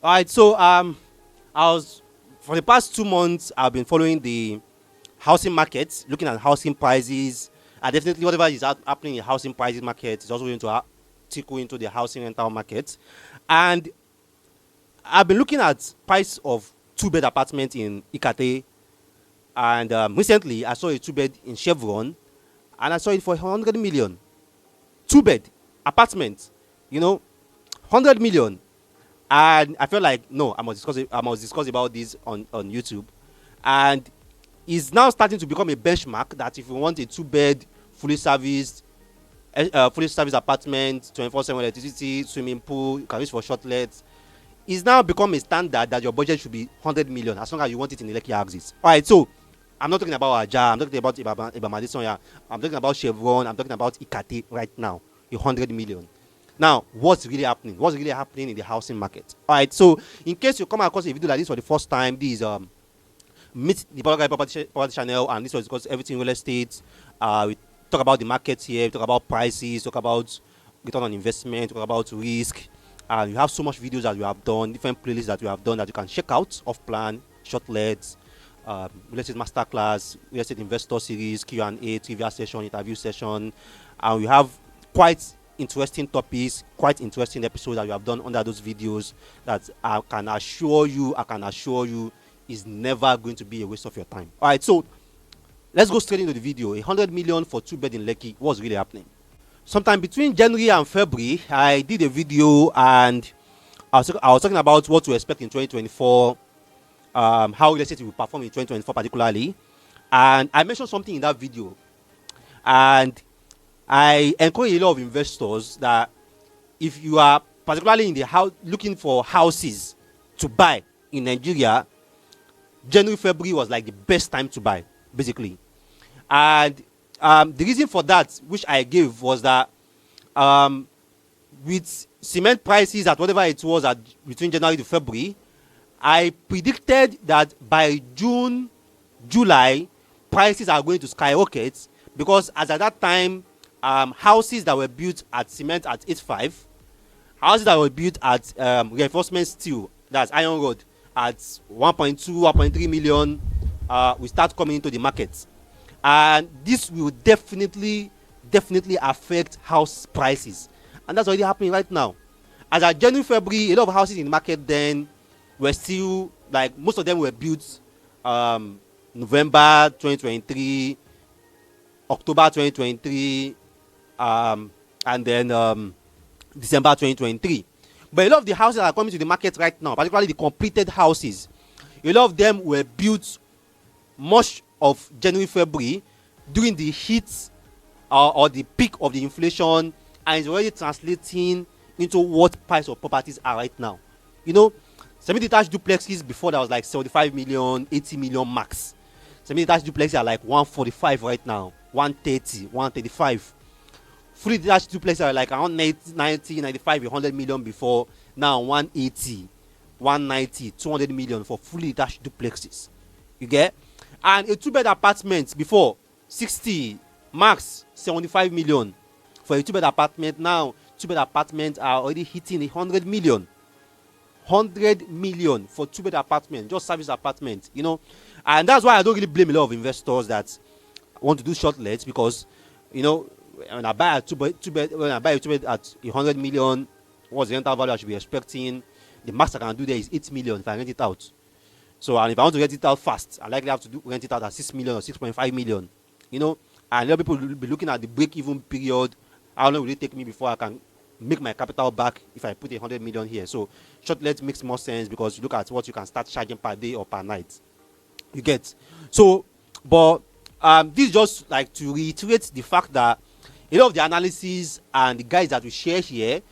All right, so I was for the past 2 months I've been following the housing market, looking at housing prices. And definitely, whatever is happening in the housing prices market is also going to tickle into the housing rental market. And I've been looking at price of two-bed apartment in Ikate, and recently I saw a two-bed in Chevron, and I saw it for 100 million. Two-bed apartment, you know, 100 million. And I felt like no, I must discuss about this on YouTube, and it's now starting to become a benchmark that if you want a two-bed fully serviced apartment, 24/7 electricity, swimming pool, you can use for shortlets, it's now become a standard that your budget should be 100 million as long as you want it in the Lekki axis. All right, so I'm not talking about Aja, I'm talking about Ibama, I'm talking about Chevron, I'm talking about Ikate right now, 100 million. Now, what's really happening? What's really happening in the housing market? All right, so in case you come across a video like this for the first time, this is meet the property channel, and this was because everything real estate. We talk about the market here, we talk about prices, talk about return on investment, talk about risk. You have so much videos that we have done, different playlists that we have done that you can check out off plan, shortlets, real estate masterclass, real estate investor series, Q&A, trivia session, interview session, and we have quite interesting topics, quite interesting episodes that we have done under those videos that I can assure you is never going to be a waste of your time. All right, so let's go straight into the video. 100 million for two-bed in Lekki. What's really happening? Sometime between January and February, I did a video and I was talking about what to expect in 2024, how real estate will perform in 2024 particularly, and I mentioned something in that video, and I encourage a lot of investors that if you are particularly in the house looking for houses to buy in Nigeria, January, February was like the best time to buy, basically. And the reason for that, which I gave, was that with cement prices at whatever it was at between January to February, I predicted that by June, July, prices are going to skyrocket, because as at that time, houses that were built at cement at 8.5, houses that were built at reinforcement steel, that's iron rod, at 1.2, 1.3 million, will start coming into the market, and this will definitely affect house prices, and that's already happening right now. As at January, February, a lot of houses in the market then were still like, most of them were built November 2023, October 2023, and then December 2023. But a lot of the houses that are coming to the market right now, particularly the completed houses, a lot of them were built much of January, February, during the heat or the peak of the inflation, and it's already translating into what price of properties are right now. You know, semi-detached duplexes before, that was like 75 million, 80 million max. Semi-detached duplexes are like 145 right now, 130, 135. Fully detached duplexes are like around 90, 95, 100 million before. Now 180, 190, 200 million for fully detached duplexes. You get? And a two-bed apartment before 60, max 75 million for a two-bed apartment. Now two-bed apartments are already hitting 100 million. 100 million for two-bed apartment, just service apartment, you know. And that's why I don't really blame a lot of investors that want to do shortlets, because, you know, when I buy a two-bed at 100 million, what's the rental value I should be expecting? The max I can do there is 8 million if I rent it out. So, and if I want to rent it out fast, I likely have to rent it out at 6 million or 6.5 million, you know. And a lot of people will be looking at the break-even period. How long will it take me before I can make my capital back if I put 100 million here? So shortlet makes more sense, because you look at what you can start charging per day or per night. You get? So, but this is just like to reiterate the fact that a lot of the analysis and the guides that we share here,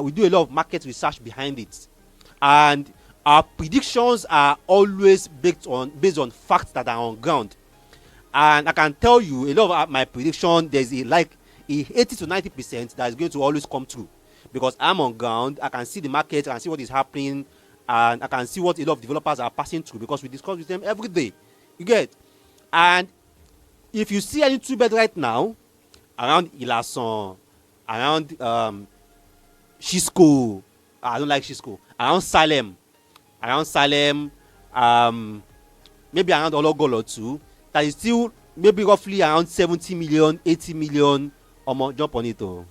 we do a lot of market research behind it, and our predictions are always based on facts that are on ground. And I can tell you, a lot of my prediction, there's a 80 to 90% that is going to always come true, because I'm on ground. I can see the market, I can see what is happening, and I can see what a lot of developers are passing through, because we discuss with them every day. You get? And if you see any two-bed right now around Ilason, around Shisco, I don't like Shisco, around Salem, around Salem, maybe around Ologol or two, that is still maybe roughly around 70 million, 80 million. Jump on it, oh.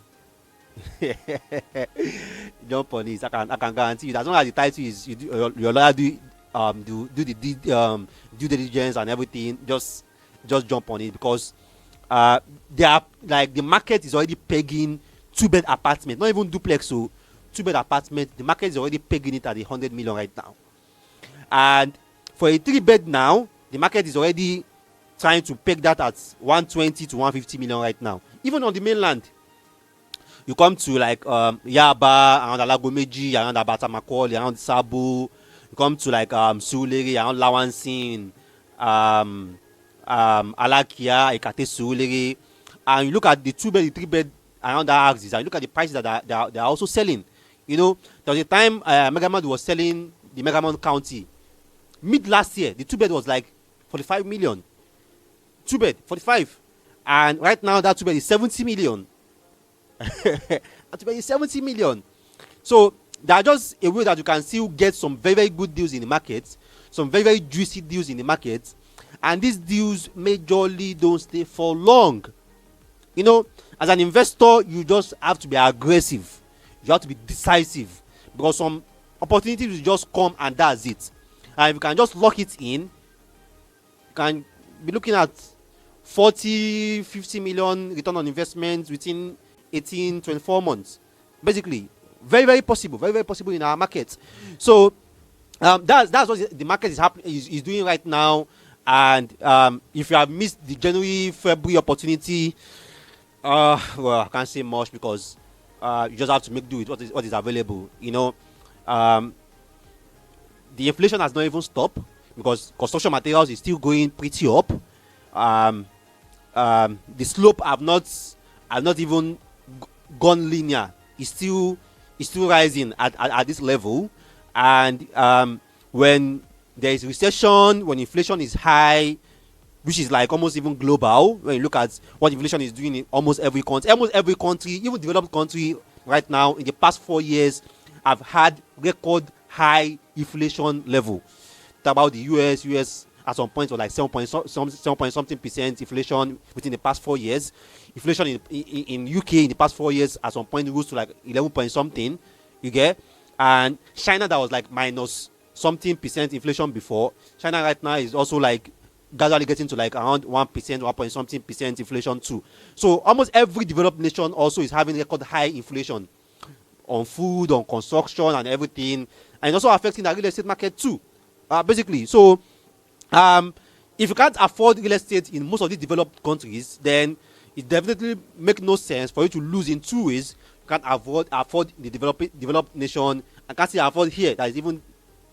Jump on it. I can guarantee you that as long as the title is your lawyer do the due diligence and everything, just jump on it, because they are like, the market is already pegging 2-bed apartment, not even duplex, so 2-bed apartment. The market is already pegging it at 100 million right now, and for a 3-bed now, the market is already trying to peg that at 120 to 150 million right now. Even on the mainland, you come to like Yaba, around Alagomeji, around Abata Macaulay, around Sabo. You come to like Surulere, around Lawansin, Alakia, Ekate Surulere, and you look at the 2-bed, the 3-bed around that axis, and you look at the prices that they are also selling. You know, there was a time Megamond was selling the Megamond County. Mid last year, the 2-bed was like 45 million. 2-bed, 45. And right now, that 2-bed is 70 million. That 2-bed is 70 million. So, there are just a way that you can still get some very, very good deals in the market, some very, very juicy deals in the market. And these deals majorly don't stay for long. You know, as an investor, you just have to be aggressive. You have to be decisive. Because some opportunities will just come and that's it. And if you can just lock it in, you can be looking at 40, 50 million return on investment within 18, 24 months. Basically, very, very possible. Very, very possible in our market. So, that's what the market is doing right now. And if you have missed the January, February opportunity, well, I can't say much, because you just have to make do with what is available. You know, the inflation has not even stopped, because construction materials is still going pretty up. The slope have not even gone linear. It's still rising at this level. And when there is recession, when inflation is high, which is like almost even global, when you look at what inflation is doing in almost every country, even developed country right now, in the past 4 years, have had record high inflation level. Talk about the US at some point was like 7 point something percent inflation within the past 4 years. Inflation in UK in the past 4 years at some point rose to like 11 point something. You get? And China, that was like minus something percent inflation before. China right now is also like gradually getting to like around 1%, 1 point something percent inflation too. So almost every developed nation also is having record high inflation on food, on construction and everything. And also affecting the real estate market too. Basically. So if you can't afford real estate in most of these developed countries, then it definitely makes no sense for you to lose in two ways. You can't afford the developed nation, and can't still afford here that is even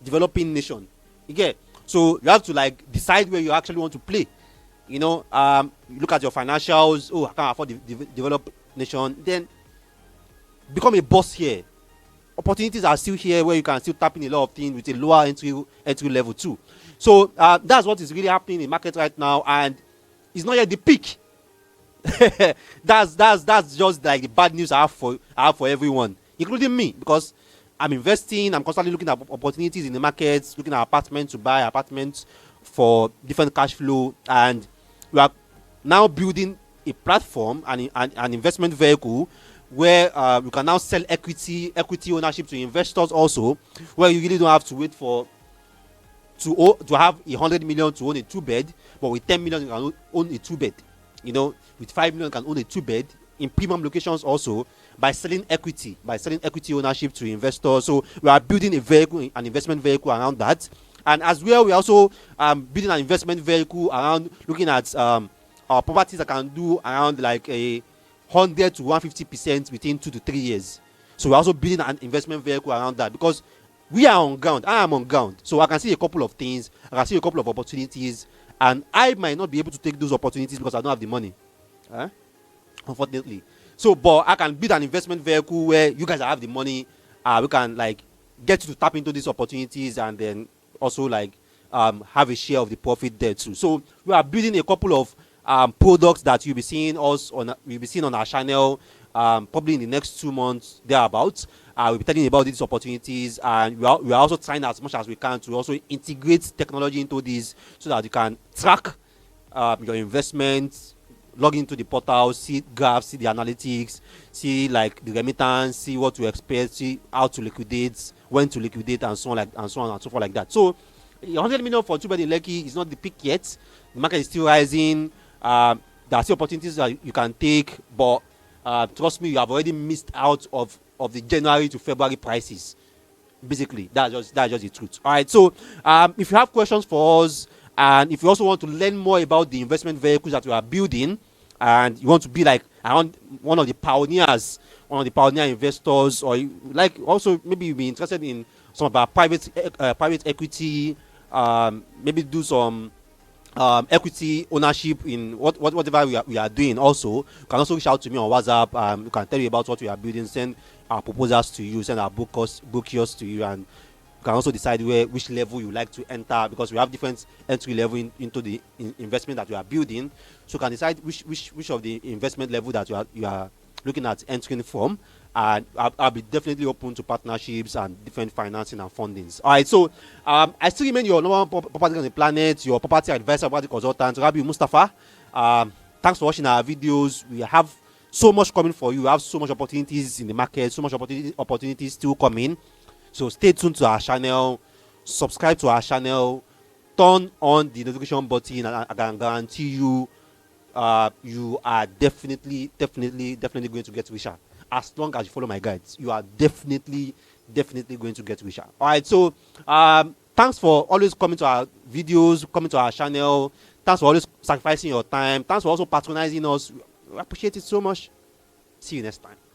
developing nation. You get? So you have to like decide where you actually want to play. You know, you look at your financials. Oh, I can't afford the developed nation. Then become a boss here. Opportunities are still here where you can still tap in a lot of things with a lower entry level too. So that's what is really happening in the market right now, and it's not yet the peak. that's just like the bad news I have for everyone, including me, because I'm investing. I'm constantly looking at opportunities in the markets, looking at apartments to buy apartments for different cash flow, and we are now building a platform and an investment vehicle where you can now sell equity ownership to investors also, where you really don't have to wait to have 100 million to own a 2-bed, but with 10 million you can own a 2-bed. You know, with 5 million you can own a 2-bed in premium locations also, by selling equity ownership to investors. So we are building an investment vehicle around that, and as well we are also building an investment vehicle around looking at our properties that can do around like a 100 to 150% within 2 to 3 years. So we're also building an investment vehicle around that, because we are on ground. I am on ground, so I can see a couple of things. I can see a couple of opportunities, and I might not be able to take those opportunities because I don't have the money, unfortunately. So, but I can build an investment vehicle where you guys have the money. We can like get you to tap into these opportunities, and then also like have a share of the profit there too. So we are building a couple of products that you'll be seeing on our channel probably in the next 2 months thereabouts. We'll be telling you about these opportunities, and we are also trying as much as we can to also integrate technology into this so that you can track your investments, log into the portal, see graphs, see the analytics, see like the remittance, see what to expect, see how to liquidate, when to liquidate, and so on and so forth like that. So 100 million for two bed in Lekki is not the peak yet. The market is still rising. There are still opportunities that you can take, but trust me, you have already missed out of the January to February prices. Basically, that's just the truth. All right. So if you have questions for us, and if you also want to learn more about the investment vehicles that we are building, and you want to be like one of the pioneer investors, or like also maybe you'll be interested in some of our private equity, maybe do some equity ownership in whatever we are doing. Also, you can also reach out to me on WhatsApp. You can tell me about what we are building, send our proposals to you, send our book yours to you, and you can also decide which level you like to enter, because we have different entry level into the investment that we are building. So you can decide which of the investment level that you are looking at entering from, and I'll be definitely open to partnerships and different financing and fundings. All right, so I still remain your number one property on the planet, your property advisor, property consultant, Rabi Mustafa. Thanks for watching our videos. We have so much coming for you. We have so much opportunities in the market, so much opportunities still coming. So stay tuned to our channel, subscribe to our channel, turn on the notification button, and I can guarantee you, you are definitely going to get richer. As long as you follow my guides, you are definitely going to get richer. All right, so thanks for always coming to our videos, coming to our channel. Thanks for always sacrificing your time. Thanks for also patronizing us. We appreciate it so much. See you next time.